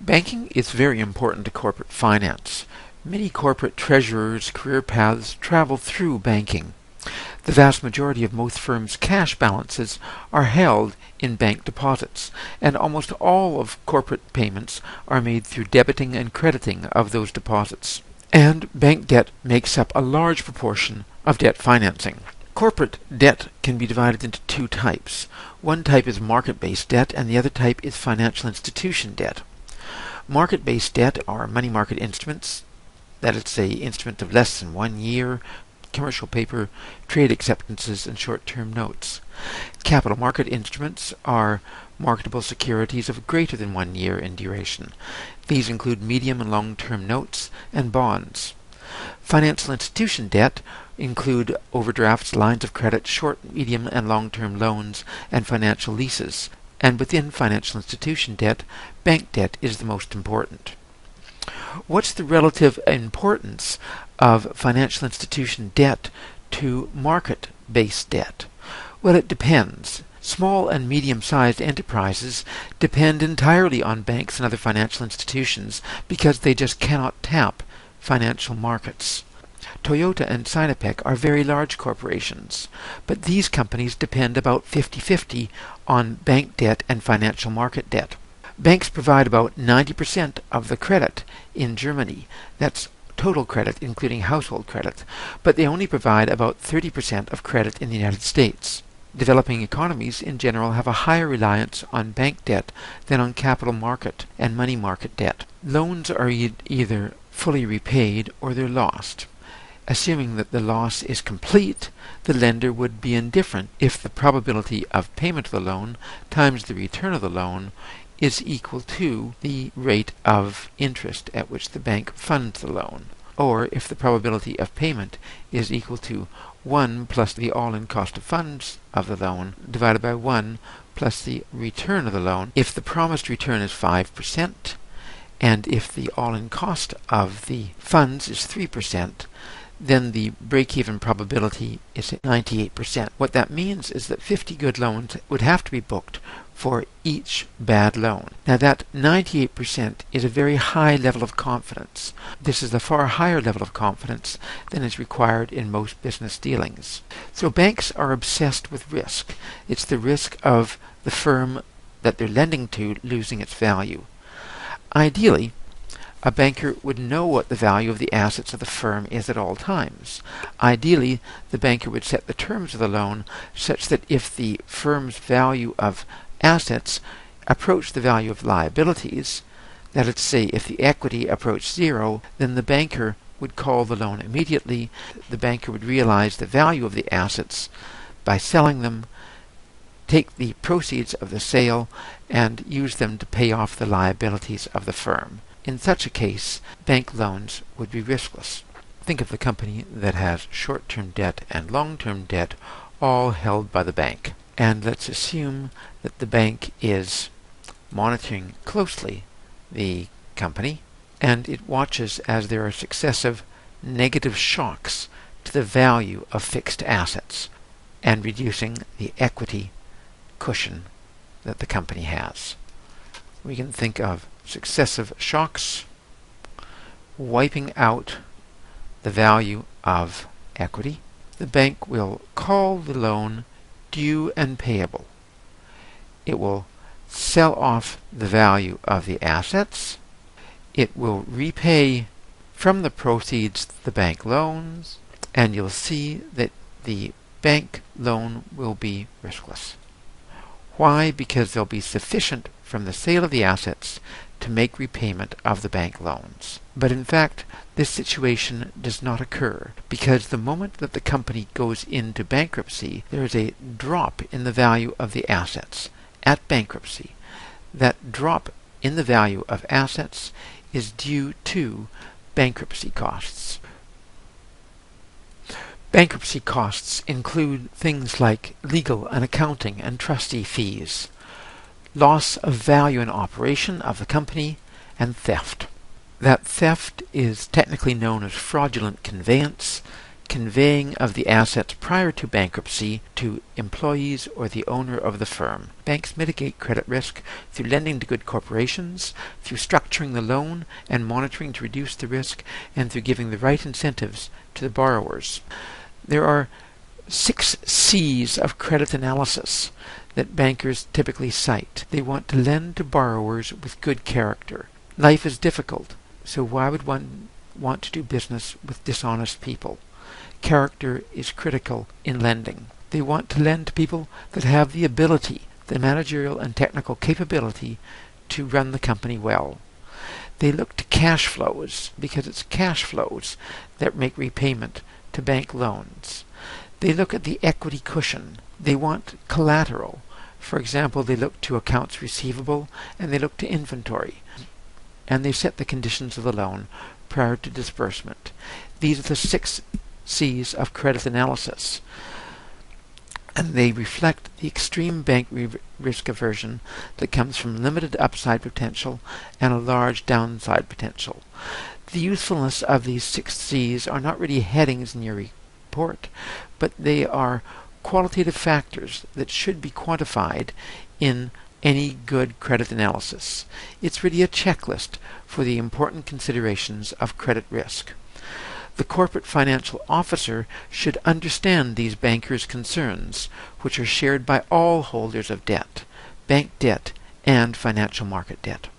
Banking is very important to corporate finance. Many corporate treasurers' career paths travel through banking. The vast majority of most firms' cash balances are held in bank deposits, and almost all of corporate payments are made through debiting and crediting of those deposits. And bank debt makes up a large proportion of debt financing. Corporate debt can be divided into two types. One type is market-based debt, and the other type is financial institution debt. Market-based debt are money market instruments, that is, say, instruments of less than 1 year, commercial paper, trade acceptances, and short-term notes. Capital market instruments are marketable securities of greater than 1 year in duration. These include medium and long-term notes and bonds. Financial institution debt include overdrafts, lines of credit, short, medium, and long-term loans, and financial leases. And within financial institution debt, bank debt is the most important. What's the relative importance of financial institution debt to market-based debt? Well, it depends. Small and medium-sized enterprises depend entirely on banks and other financial institutions because they just cannot tap financial markets. Toyota and Sinopec are very large corporations, but these companies depend about 50-50 on bank debt and financial market debt. Banks provide about 90% of the credit in Germany. That's total credit, including household credit, but they only provide about 30% of credit in the United States. Developing economies in general have a higher reliance on bank debt than on capital market and money market debt. Loans are either fully repaid or they're lost. Assuming that the loss is complete, the lender would be indifferent if the probability of payment of the loan times the return of the loan is equal to the rate of interest at which the bank funds the loan, or if the probability of payment is equal to 1 plus the all-in cost of funds of the loan divided by 1 plus the return of the loan. If the promised return is 5%, and if the all-in cost of the funds is 3%, then the break-even probability is at 98%. What that means is that 50 good loans would have to be booked for each bad loan. Now that 98% is a very high level of confidence. This is a far higher level of confidence than is required in most business dealings. So banks are obsessed with risk. It's the risk of the firm that they're lending to losing its value. Ideally, a banker would know what the value of the assets of the firm is at all times. Ideally, the banker would set the terms of the loan such that if the firm's value of assets approach the value of liabilities, that is to say, if the equity approached zero, then the banker would call the loan immediately. The banker would realize the value of the assets by selling them, take the proceeds of the sale, and use them to pay off the liabilities of the firm. In such a case, bank loans would be riskless. Think of the company that has short-term debt and long-term debt all held by the bank. And let's assume that the bank is monitoring closely the company, and it watches as there are successive negative shocks to the value of fixed assets and reducing the equity cushion that the company has. We can think of successive shocks wiping out the value of equity. The bank will call the loan due and payable. It will sell off the value of the assets. It will repay from the proceeds the bank loans, and you'll see that the bank loan will be riskless. Why? Because there'll be sufficient from the sale of the assets to make repayment of the bank loans. But in fact, this situation does not occur, because the moment that the company goes into bankruptcy, there is a drop in the value of the assets at bankruptcy. That drop in the value of assets is due to bankruptcy costs. Bankruptcy costs include things like legal and accounting and trustee fees, loss of value in operation of the company, and theft. That theft is technically known as fraudulent conveyance, conveying of the assets prior to bankruptcy to employees or the owner of the firm. Banks mitigate credit risk through lending to good corporations, through structuring the loan and monitoring to reduce the risk, and through giving the right incentives to the borrowers. There are 6 C's of credit analysis that bankers typically cite. They want to lend to borrowers with good character. Life is difficult, so why would one want to do business with dishonest people? Character is critical in lending. They want to lend to people that have the ability, the managerial and technical capability to run the company well. They look to cash flows because it's cash flows that make repayment to bank loans. They look at the equity cushion. They want collateral. For example, they look to accounts receivable and they look to inventory. And they set the conditions of the loan prior to disbursement. These are the 6 C's of credit analysis, and they reflect the extreme bank risk aversion that comes from limited upside potential and a large downside potential. The usefulness of these 6 C's are not really headings in your report, but they are qualitative factors that should be quantified in any good credit analysis. It's really a checklist for the important considerations of credit risk. The corporate financial officer should understand these bankers' concerns, which are shared by all holders of debt, bank debt, and financial market debt.